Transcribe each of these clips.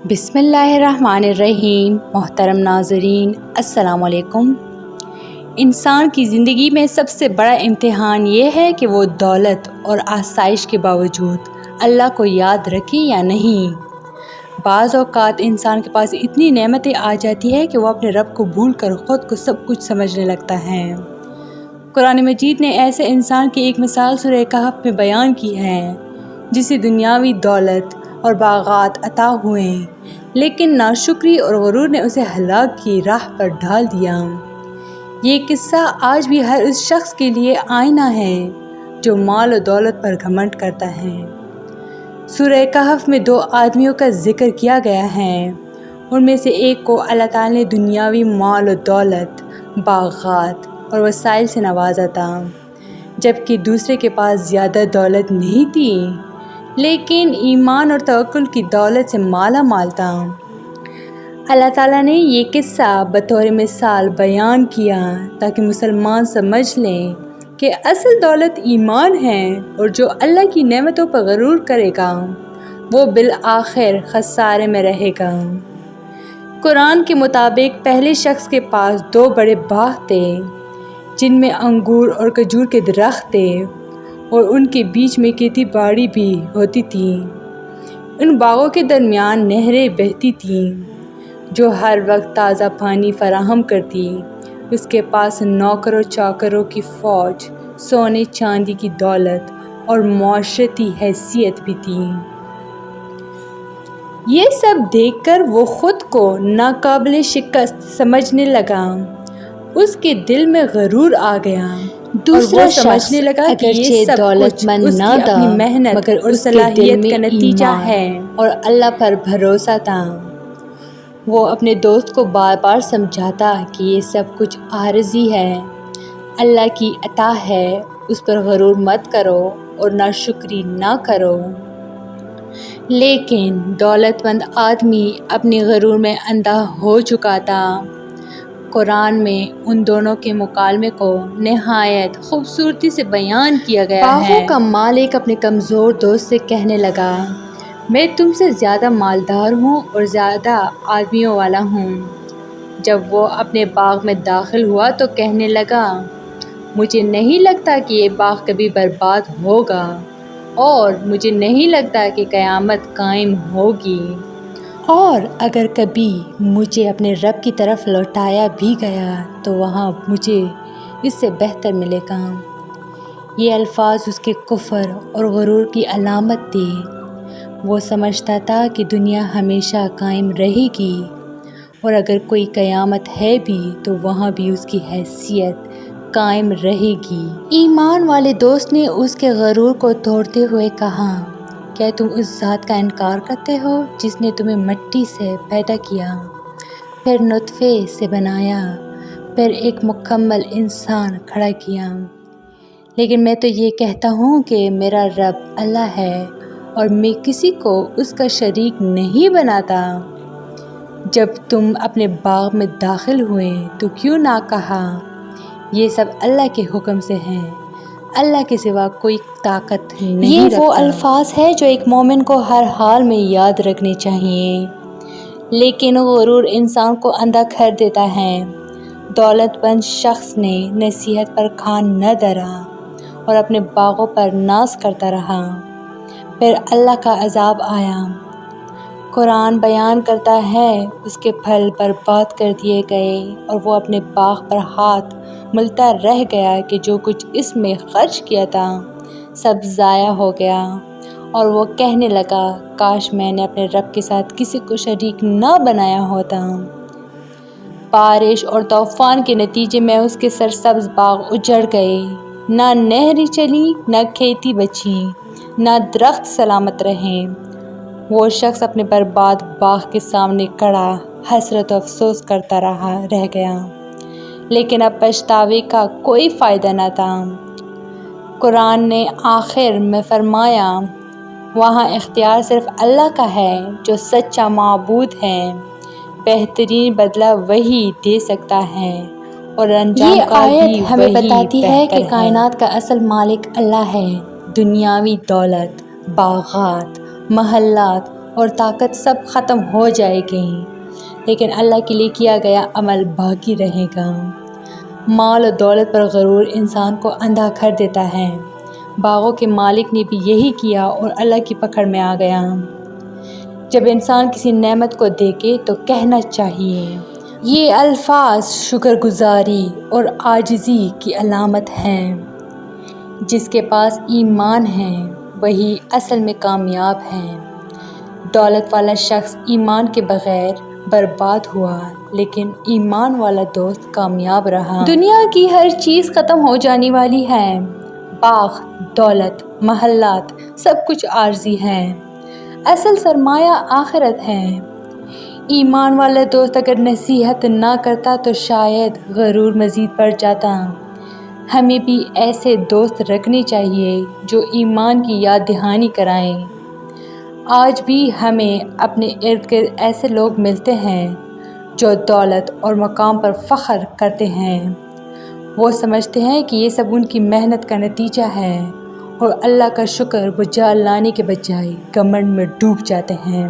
بسم اللہ الرحمن الرحیم۔ محترم ناظرین، السلام علیکم۔ انسان کی زندگی میں سب سے بڑا امتحان یہ ہے کہ وہ دولت اور آسائش کے باوجود اللہ کو یاد رکھے یا نہیں۔ بعض اوقات انسان کے پاس اتنی نعمتیں آ جاتی ہے کہ وہ اپنے رب کو بھول کر خود کو سب کچھ سمجھنے لگتا ہے۔ قرآن مجید نے ایسے انسان کی ایک مثال سورہ کہف میں بیان کی ہے، جسے دنیاوی دولت اور باغات عطا ہوئے، لیکن ناشکری اور غرور نے اسے ہلاک کی راہ پر ڈال دیا۔ یہ قصہ آج بھی ہر اس شخص کے لیے آئینہ ہے جو مال و دولت پر گھمنڈ کرتا ہے۔ سورہ کہف میں 2 آدمیوں کا ذکر کیا گیا ہے۔ ان میں سے ایک کو اللہ تعالیٰ نے دنیاوی مال و دولت، باغات اور وسائل سے نوازا تھا، جبکہ دوسرے کے پاس زیادہ دولت نہیں تھی، لیکن ایمان اور توکل کی دولت سے مالا مال تھا۔ اللہ تعالیٰ نے یہ قصہ بطور مثال بیان کیا تاکہ مسلمان سمجھ لیں کہ اصل دولت ایمان ہے، اور جو اللہ کی نعمتوں پر غرور کرے گا وہ بالآخر خسارے میں رہے گا۔ قرآن کے مطابق پہلے شخص کے پاس 2 بڑے باغ تھے، جن میں انگور اور کھجور کے درخت تھے، اور ان کے بیچ میں کھیتی باڑی بھی ہوتی تھی۔ ان باغوں کے درمیان نہریں بہتی تھیں جو ہر وقت تازہ پانی فراہم کرتی۔ اس کے پاس نوکر و چاکروں کی فوج، سونے چاندی کی دولت اور معاشرتی حیثیت بھی تھی۔ یہ سب دیکھ کر وہ خود کو ناقابل شکست سمجھنے لگا۔ اس کے دل میں غرور آ گیا۔ دوسرا سمجھنے لگا کہ یہ سب کچھ اس کی اپنی محنت مگر اور صلاحیت کا نتیجہ ہے، اور اللہ پر بھروسہ تھا۔ وہ اپنے دوست کو بار بار سمجھاتا کہ یہ سب کچھ عارضی ہے، اللہ کی عطا ہے، اس پر غرور مت کرو اور ناشکری نہ کرو۔ لیکن دولت مند آدمی اپنی غرور میں اندھا ہو چکا تھا۔ قرآن میں ان دونوں کے مکالمے کو نہایت خوبصورتی سے بیان کیا گیا ہے۔ باغوں کا مالک اپنے کمزور دوست سے کہنے لگا، میں تم سے زیادہ مالدار ہوں اور زیادہ آدمیوں والا ہوں۔ جب وہ اپنے باغ میں داخل ہوا تو کہنے لگا، مجھے نہیں لگتا کہ یہ باغ کبھی برباد ہوگا، اور مجھے نہیں لگتا کہ قیامت قائم ہوگی، اور اگر کبھی مجھے اپنے رب کی طرف لوٹایا بھی گیا تو وہاں مجھے اس سے بہتر ملے گا۔ یہ الفاظ اس کے کفر اور غرور کی علامت تھی۔ وہ سمجھتا تھا کہ دنیا ہمیشہ قائم رہے گی، اور اگر کوئی قیامت ہے بھی تو وہاں بھی اس کی حیثیت قائم رہے گی۔ ایمان والے دوست نے اس کے غرور کو توڑتے ہوئے کہا، کیا تم اس ذات کا انکار کرتے ہو جس نے تمہیں مٹی سے پیدا کیا، پھر نطفے سے بنایا، پھر ایک مکمل انسان کھڑا کیا؟ لیکن میں تو یہ کہتا ہوں کہ میرا رب اللہ ہے، اور میں کسی کو اس کا شریک نہیں بناتا۔ جب تم اپنے باغ میں داخل ہوئے تو کیوں نہ کہا، یہ سب اللہ کے حکم سے ہے، اللہ کے سوا کوئی طاقت نہیں رکھتا۔ یہ وہ الفاظ ہے جو ایک مومن کو ہر حال میں یاد رکھنے چاہیے، لیکن غرور انسان کو اندھا کر دیتا ہے۔ دولت مند شخص نے نصیحت پر کان نہ دھرا اور اپنے باغوں پر ناز کرتا رہا، پھر اللہ کا عذاب آیا۔ قرآن بیان کرتا ہے، اس کے پھل برباد کر دیے گئے، اور وہ اپنے باغ پر ہاتھ ملتا رہ گیا کہ جو کچھ اس میں خرچ کیا تھا سب ضائع ہو گیا، اور وہ کہنے لگا، کاش میں نے اپنے رب کے ساتھ کسی کو شریک نہ بنایا ہوتا۔ بارش اور طوفان کے نتیجے میں اس کے سرسبز باغ اجڑ گئے، نہ نہریں چلی، نہ کھیتی بچی، نہ درخت سلامت رہے۔ وہ شخص اپنے برباد باغ کے سامنے کھڑا حسرت و افسوس کرتا رہ گیا، لیکن اب پچھتاوے کا کوئی فائدہ نہ تھا۔ قرآن نے آخر میں فرمایا، وہاں اختیار صرف اللہ کا ہے جو سچا معبود ہے، بہترین بدلہ وہی دے سکتا ہے، اور انجام کا بھی وہی ہمیں بتاتی ہے کہ کائنات کا اصل مالک اللہ ہے۔ دنیاوی دولت، باغات، محلات اور طاقت سب ختم ہو جائے گی، لیکن اللہ کے لیے کیا گیا عمل باقی رہے گا۔ مال اور دولت پر غرور انسان کو اندھا کر دیتا ہے۔ باغوں کے مالک نے بھی یہی کیا اور اللہ کی پکڑ میں آ گیا۔ جب انسان کسی نعمت کو دیکھے تو کہنا چاہیے۔ یہ الفاظ شکر گزاری اور عاجزی کی علامت ہیں۔ جس کے پاس ایمان ہے وہی اصل میں کامیاب ہے۔ دولت والا شخص ایمان کے بغیر برباد ہوا، لیکن ایمان والا دوست کامیاب رہا۔ دنیا کی ہر چیز ختم ہو جانے والی ہے۔ باغ، دولت، محلات، سب کچھ عارضی ہے۔ اصل سرمایہ آخرت ہے۔ ایمان والا دوست اگر نصیحت نہ کرتا تو شاید غرور مزید بڑھ جاتا۔ ہمیں بھی ایسے دوست رکھنے چاہیے جو ایمان کی یاد دہانی کرائیں۔ آج بھی ہمیں اپنے ارد گرد ایسے لوگ ملتے ہیں جو دولت اور مقام پر فخر کرتے ہیں۔ وہ سمجھتے ہیں کہ یہ سب ان کی محنت کا نتیجہ ہے اور اللہ کا شکر بجا لانے کے بجائے گھمنڈ میں ڈوب جاتے ہیں۔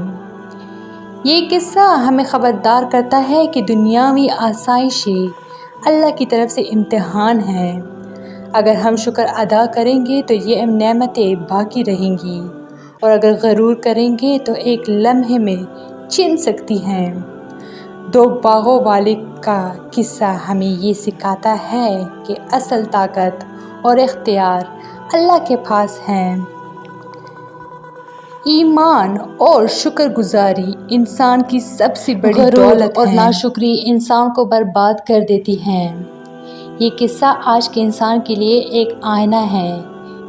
یہ قصہ ہمیں خبردار کرتا ہے کہ دنیاوی آسائشیں اللہ کی طرف سے امتحان ہے۔ اگر ہم شکر ادا کریں گے تو یہ نعمتیں باقی رہیں گی، اور اگر غرور کریں گے تو ایک لمحے میں چھن سکتی ہیں۔ دو باغوں والے کا قصہ ہمیں یہ سکھاتا ہے کہ اصل طاقت اور اختیار اللہ کے پاس ہے۔ ایمان اور شکر گزاری انسان کی سب سے بڑی دولت ہے اور ناشکری انسان کو برباد کر دیتی ہے۔ یہ قصہ آج کے انسان کے لیے ایک آئینہ ہے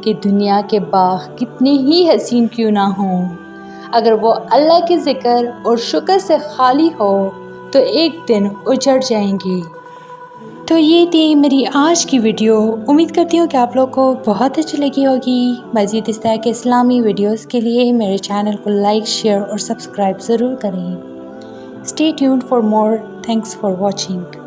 کہ دنیا کے باغ کتنے ہی حسین کیوں نہ ہوں، اگر وہ اللہ کے ذکر اور شکر سے خالی ہو تو ایک دن اجڑ جائیں گے۔ تو یہ تھی میری آج کی ویڈیو۔ امید کرتی ہوں کہ آپ لوگ کو بہت اچھی لگی ہوگی۔ مزید اس طرح کے اسلامی ویڈیوز کے لیے میرے چینل کو لائک، شیئر اور سبسکرائب ضرور کریں۔ Stay tuned for more. Thanks for watching.